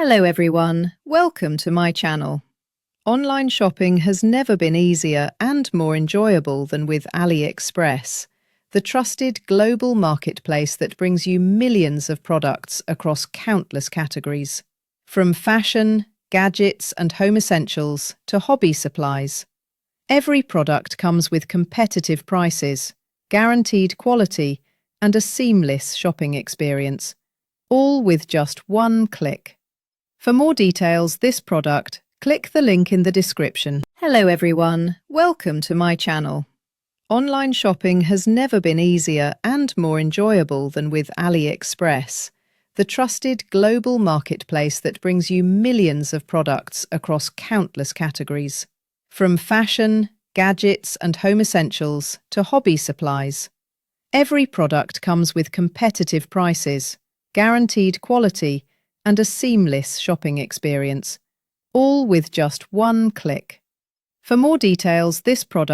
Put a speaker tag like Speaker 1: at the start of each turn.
Speaker 1: Hello everyone, welcome to my channel. Online shopping has never been easier and more enjoyable than with AliExpress, the trusted global marketplace that brings you millions of products across countless categories. From fashion, gadgets and home essentials to hobby supplies. Every product comes with competitive prices, guaranteed quality and a seamless shopping experience, all with just one click. For more details, this product, click the link in the description. Hello everyone, welcome to my channel. Online shopping has never been easier and more enjoyable than with AliExpress, the trusted global marketplace that brings you millions of products across countless categories. From fashion, gadgets and home essentials to hobby supplies. Every product comes with competitive prices, guaranteed quality and a seamless shopping experience, all with just one click. For more details, this product